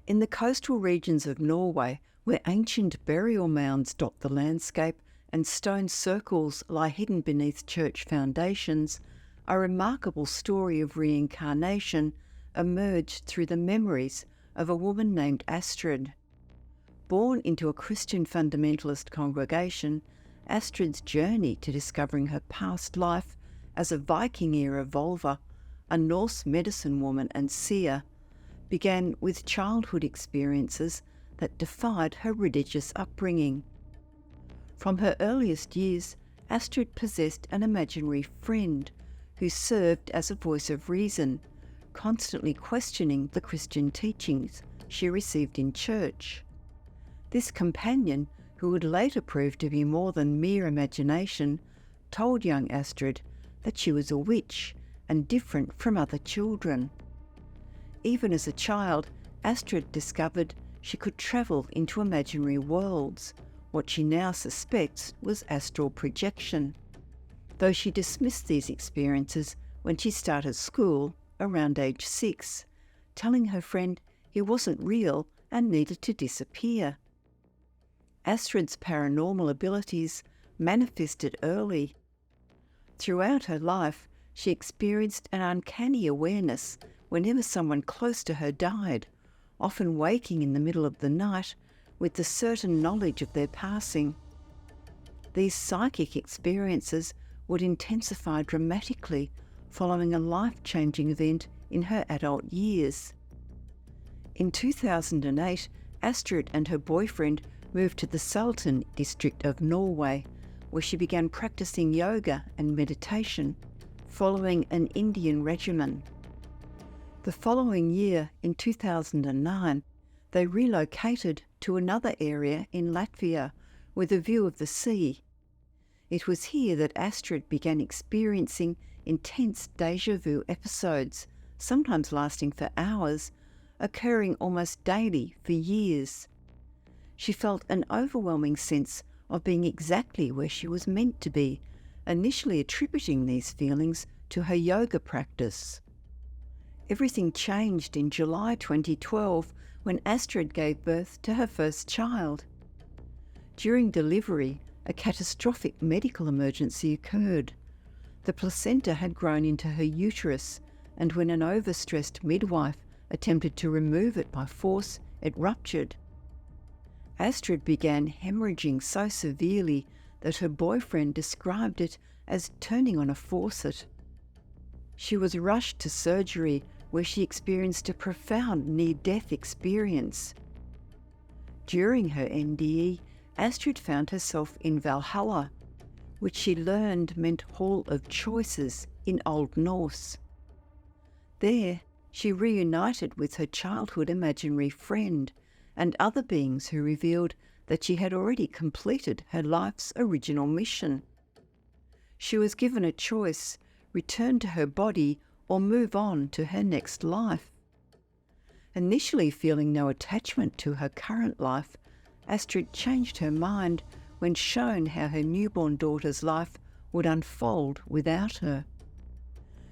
In the coastal regions of Norway, where ancient burial mounds dot the landscape and stone circles lie hidden beneath church foundations, a remarkable story of reincarnation emerged through the memories of a woman named Astrid. Born into a Christian fundamentalist congregation, Astrid's journey to discovering her past life as a Viking-era Volva, a Norse medicine woman and seer, began with childhood experiences that defied her religious upbringing. From her earliest years, Astrid possessed an imaginary friend who served as a voice of reason, constantly questioning the Christian teachings she received in church. This companion, who would later prove to be more than mere imagination, told young Astrid that she was a witch and different from other children. Even as a child, Astrid discovered she could travel into imaginary worlds, what she now suspects was astral projection, though she dismissed these experiences when she started school around age 6, telling her friend he wasn't real and needed to disappear. Astrid's paranormal abilities manifested early. Throughout her life, she experienced an uncanny awareness whenever someone close to her died, often waking in the middle of the night with the certain knowledge of their passing. These psychic experiences would intensify dramatically following a life-changing event in her adult years. In 2008, Astrid and her boyfriend moved to the Salten district of Norway, where she began practicing yoga and meditation, following an Indian regimen. The following year, in 2009, they relocated to another area in Latvia with a view of the sea. It was here that Astrid began experiencing intense déjà vu episodes, sometimes lasting for hours, occurring almost daily for years. She felt an overwhelming sense of being exactly where she was meant to be, initially attributing these feelings to her yoga practice. Everything changed in July 2012 when Astrid gave birth to her first child. During delivery, a catastrophic medical emergency occurred. The placenta had grown into her uterus, and when an overstressed midwife attempted to remove it by force, it ruptured. Astrid began hemorrhaging so severely that her boyfriend described it as turning on a faucet. She was rushed to surgery, where she experienced a profound near-death experience. During her NDE, Astrid found herself in Valhalla, which she learned meant Hall of Choices in Old Norse. There, she reunited with her childhood imaginary friend and other beings who revealed that she had already completed her life's original mission. She was given a choice: return to her body or move on to her next life. Initially feeling no attachment to her current life, Astrid changed her mind when shown how her newborn daughter's life would unfold without her.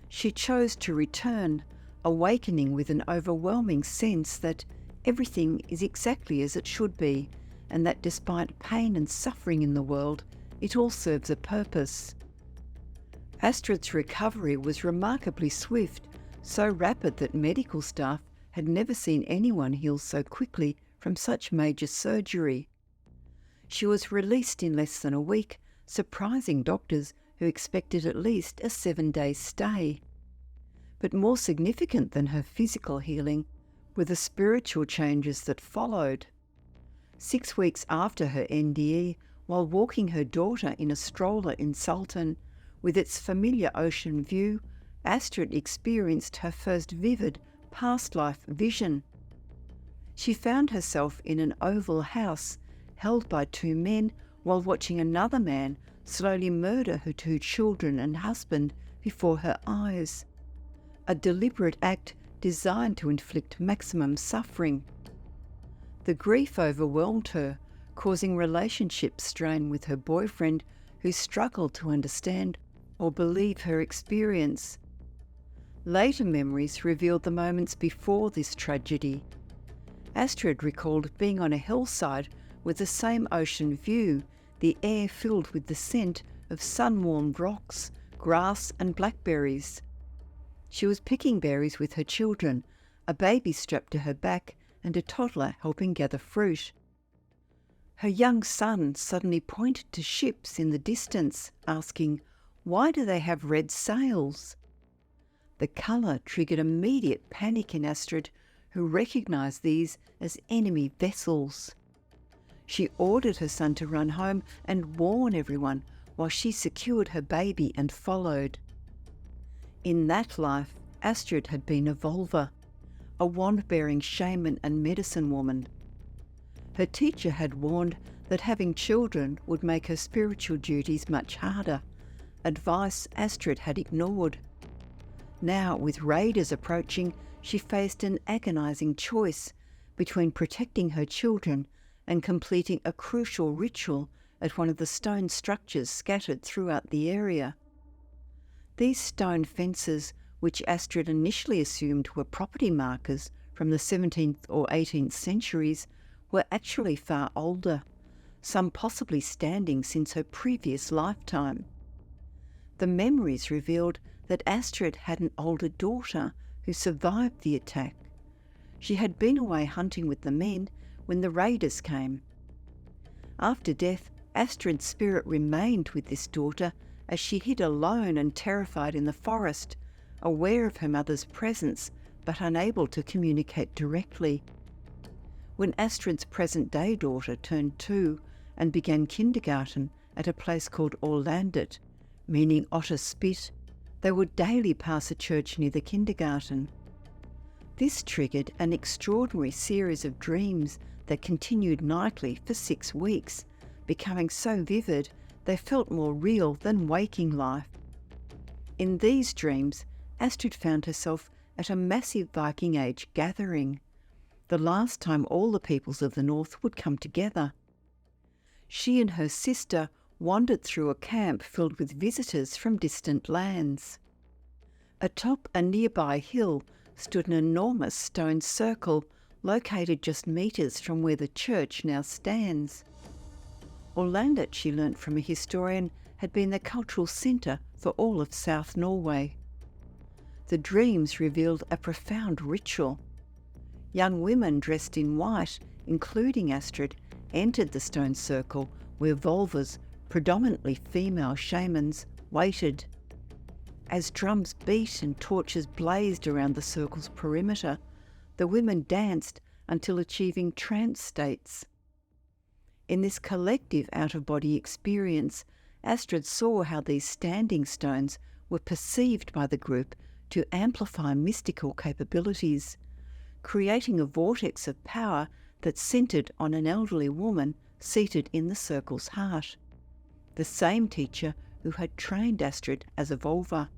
She chose to return, awakening with an overwhelming sense that everything is exactly as it should be, and that despite pain and suffering in the world, it all serves a purpose. Astrid's recovery was remarkably swift, so rapid that medical staff had never seen anyone heal so quickly from such major surgery. She was released in less than a week, surprising doctors who expected at least a 7-day stay. But more significant than her physical healing were the spiritual changes that followed. 6 weeks after her NDE, while walking her daughter in a stroller in Salten, with its familiar ocean view, Astrid experienced her first vivid past life vision. She found herself in an oval house held by 2 men while watching another man slowly murder her 2 children and husband before her eyes. A deliberate act designed to inflict maximum suffering. The grief overwhelmed her, causing relationship strain with her boyfriend, who struggled to understand or believe her experience. Later memories revealed the moments before this tragedy. Astrid recalled being on a hillside with the same ocean view, the air filled with the scent of sun-warmed rocks, grass and blackberries. She was picking berries with her children, a baby strapped to her back and a toddler helping gather fruit. Her young son suddenly pointed to ships in the distance, asking, "Why do they have red sails?" The colour triggered immediate panic in Astrid, who recognised these as enemy vessels. She ordered her son to run home and warn everyone while she secured her baby and followed. In that life, Astrid had been a Volva, a wand-bearing shaman and medicine woman. Her teacher had warned that having children would make her spiritual duties much harder, advice Astrid had ignored. Now, with raiders approaching, she faced an agonising choice between protecting her children and completing a crucial ritual at one of the stone structures scattered throughout the area. These stone fences, which Astrid initially assumed were property markers from the 17th or 18th centuries, were actually far older, some possibly standing since her previous lifetime. The memories revealed that Astrid had an older daughter who survived the attack. She had been away hunting with the men when the raiders came. After death, Astrid's spirit remained with this daughter as she hid alone and terrified in the forest, aware of her mother's presence but unable to communicate directly. When Astrid's present-day daughter turned 2 and began kindergarten at a place called Orlandet, meaning otter spit, they would daily pass a church near the kindergarten. This triggered an extraordinary series of dreams that continued nightly for 6 weeks, becoming so vivid they felt more real than waking life. In these dreams, Astrid found herself at a massive Viking Age gathering, the last time all the peoples of the north would come together. She and her sister wandered through a camp filled with visitors from distant lands. Atop a nearby hill stood an enormous stone circle located just metres from where the church now stands. Orlandet, she learnt from a historian, had been the cultural centre for all of South Norway. The dreams revealed a profound ritual. Young women dressed in white, including Astrid, entered the stone circle where Volvas, predominantly female shamans, waited. As drums beat and torches blazed around the circle's perimeter, the women danced until achieving trance states. In this collective out-of-body experience, Astrid saw how these standing stones were perceived by the group to amplify mystical capabilities, creating a vortex of power that centred on an elderly woman seated in the circle's heart, the same teacher who had trained Astrid as a Volva.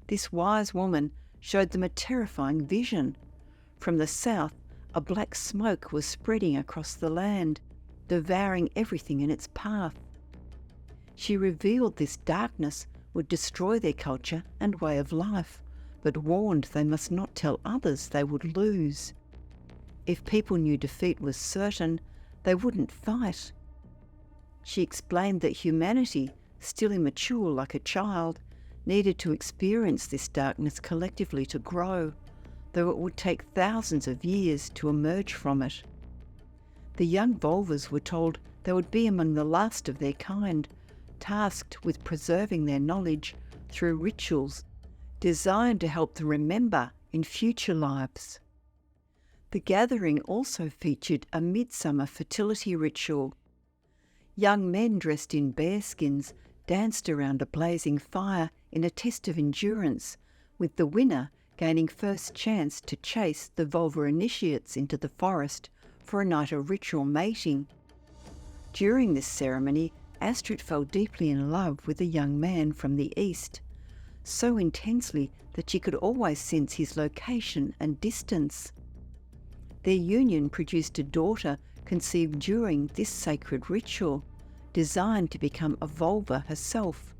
This wise woman showed them a terrifying vision. From the south, a black smoke was spreading across the land, devouring everything in its path. She revealed this darkness would destroy their culture and way of life, but warned they must not tell others they would lose. If people knew defeat was certain, they wouldn't fight. She explained that humanity, still immature like a child, needed to experience this darkness collectively to grow, though it would take thousands of years to emerge from it. The young Volvas were told they would be among the last of their kind, tasked with preserving their knowledge through rituals designed to help them remember in future lives. The gathering also featured a midsummer fertility ritual. Young men dressed in bearskins danced around a blazing fire in a test of endurance, with the winner gaining first chance to chase the Volva initiates into the forest for a night of ritual mating. During this ceremony, Astrid fell deeply in love with a young man from the east, so intensely that she could always sense his location and distance. Their union produced a daughter conceived during this sacred ritual, designed to become a Volva herself.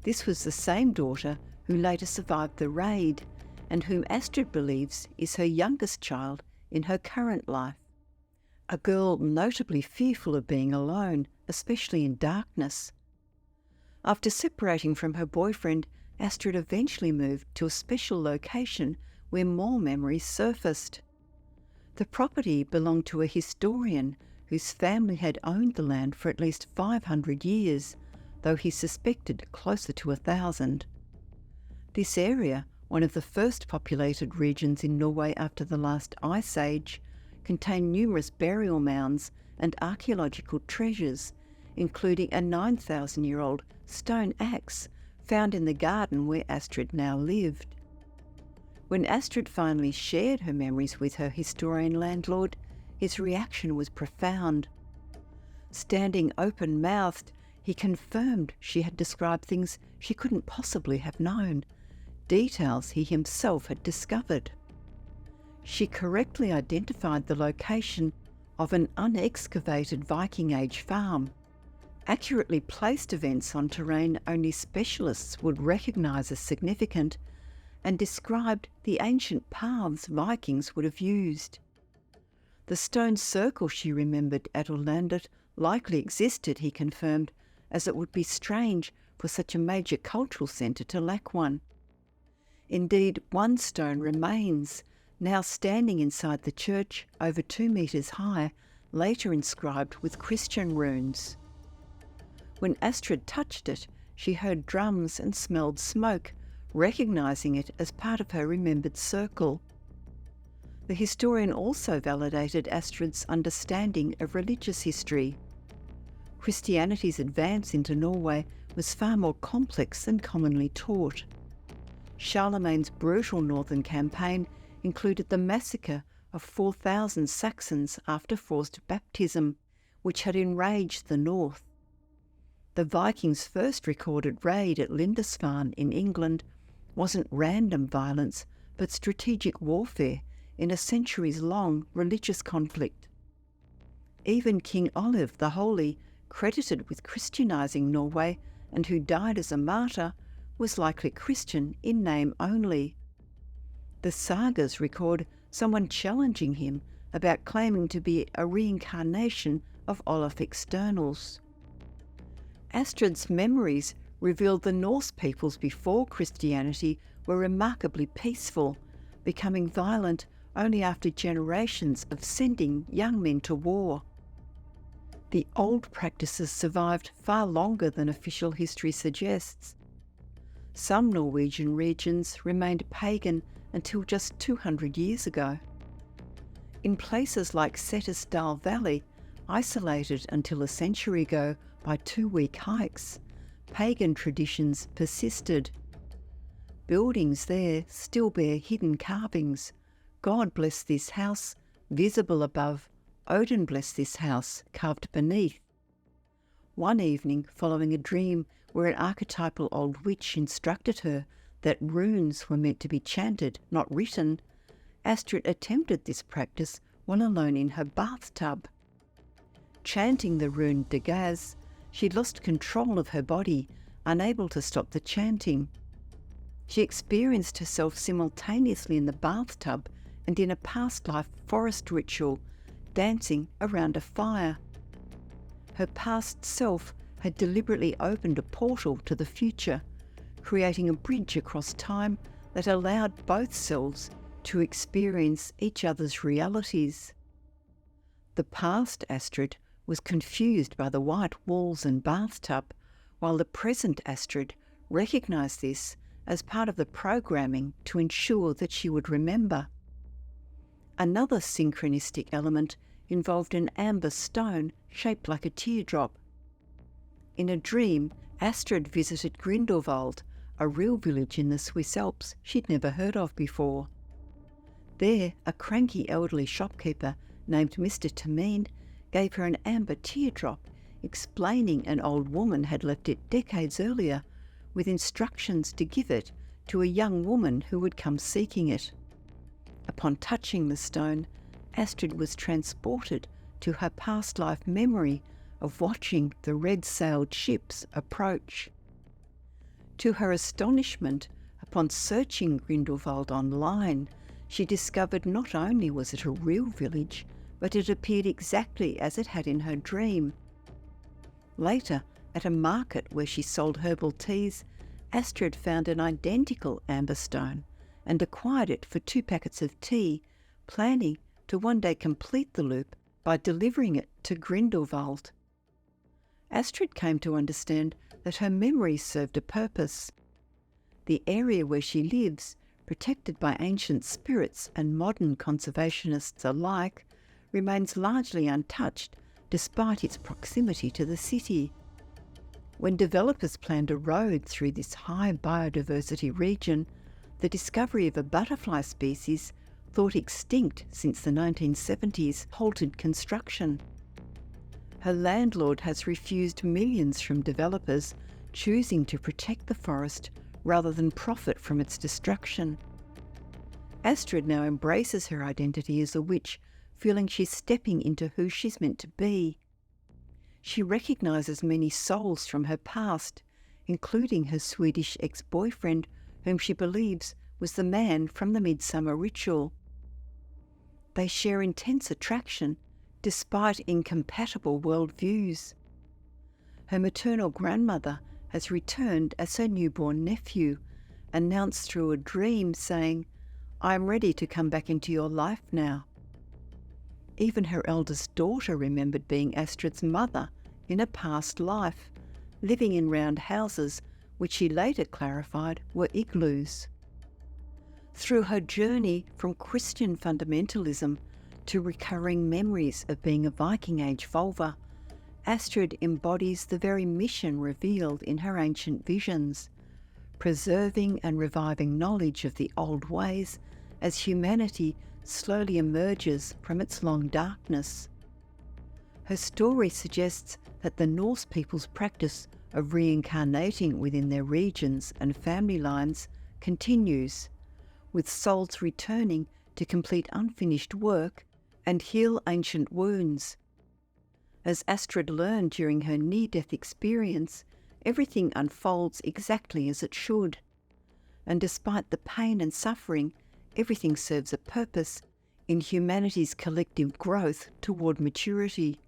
This was the same daughter who later survived the raid, and whom Astrid believes is her youngest child in her current life. A girl notably fearful of being alone, especially in darkness. After separating from her boyfriend, Astrid eventually moved to a special location where more memories surfaced. The property belonged to a historian whose family had owned the land for at least 500 years, though he suspected closer to 1,000. This area, one of the first populated regions in Norway after the last ice age, contained numerous burial mounds and archaeological treasures, including a 9,000-year-old stone axe found in the garden where Astrid now lived. When Astrid finally shared her memories with her historian landlord, his reaction was profound. Standing open-mouthed, he confirmed she had described things she couldn't possibly have known, details he himself had discovered. She correctly identified the location of an unexcavated Viking Age farm, accurately placed events on terrain only specialists would recognise as significant, and described the ancient paths Vikings would have used. The stone circle she remembered at Orlandet likely existed, he confirmed, as it would be strange for such a major cultural centre to lack one. Indeed, one stone remains, now standing inside the church over 2 metres high, later inscribed with Christian runes. When Astrid touched it, she heard drums and smelled smoke, recognising it as part of her remembered circle. The historian also validated Astrid's understanding of religious history. Christianity's advance into Norway was far more complex than commonly taught. Charlemagne's brutal northern campaign included the massacre of 4,000 Saxons after forced baptism, which had enraged the north. The Vikings' first recorded raid at Lindisfarne in England wasn't random violence, but strategic warfare in a centuries-long religious conflict. Even King Olav the Holy, credited with Christianising Norway and who died as a martyr, was likely Christian in name only. The sagas record someone challenging him about claiming to be a reincarnation of Olaf externals. Astrid's memories revealed the Norse peoples before Christianity were remarkably peaceful, becoming violent only after generations of sending young men to war. The old practices survived far longer than official history suggests. Some Norwegian regions remained pagan until just 200 years ago. In places like Setesdal Valley, isolated until a century ago by 2-week hikes, pagan traditions persisted. Buildings there still bear hidden carvings. God bless this house, visible above. Odin bless this house, carved beneath. One evening, following a dream where an archetypal old witch instructed her that runes were meant to be chanted, not written, Astrid attempted this practice while alone in her bathtub. Chanting the rune Dagaz, she lost control of her body, unable to stop the chanting. She experienced herself simultaneously in the bathtub and in a past life forest ritual, dancing around a fire. Her past self had deliberately opened a portal to the future, creating a bridge across time that allowed both selves to experience each other's realities. The past Astrid was confused by the white walls and bathtub, while the present Astrid recognised this as part of the programming to ensure that she would remember. Another synchronistic element involved an amber stone shaped like a teardrop. In a dream, Astrid visited Grindelwald, a real village in the Swiss Alps she'd never heard of before. There, a cranky elderly shopkeeper named Mr. Tamine gave her an amber teardrop, explaining an old woman had left it decades earlier, with instructions to give it to a young woman who would come seeking it. Upon touching the stone, Astrid was transported to her past life memory of watching the red-sailed ships approach. To her astonishment, upon searching Grindelwald online, she discovered not only was it a real village, but it appeared exactly as it had in her dream. Later, at a market where she sold herbal teas, Astrid found an identical amber stone and acquired it for 2 packets of tea, planning to one day complete the loop by delivering it to Grindelwald. Astrid came to understand that her memories served a purpose. The area where she lives, protected by ancient spirits and modern conservationists alike, remains largely untouched despite its proximity to the city. When developers planned a road through this high biodiversity region, the discovery of a butterfly species, thought extinct since the 1970s, halted construction. Her landlord has refused millions from developers choosing to protect the forest rather than profit from its destruction. Astrid now embraces her identity as a witch, feeling she's stepping into who she's meant to be. She recognises many souls from her past, including her Swedish ex-boyfriend, whom she believes was the man from the Midsummer Ritual. They share intense attraction despite incompatible worldviews. Her maternal grandmother has returned as her newborn nephew, announced through a dream saying, "I am ready to come back into your life now." Even her eldest daughter remembered being Astrid's mother in a past life, living in round houses which she later clarified were igloos. Through her journey from Christian fundamentalism to recurring memories of being a Viking Age vulva, Astrid embodies the very mission revealed in her ancient visions, preserving and reviving knowledge of the old ways as humanity slowly emerges from its long darkness. Her story suggests that the Norse people's practice of reincarnating within their regions and family lines continues, with souls returning to complete unfinished work and heal ancient wounds. As Astrid learned during her near-death experience, everything unfolds exactly as it should. And despite the pain and suffering, everything serves a purpose in humanity's collective growth toward maturity.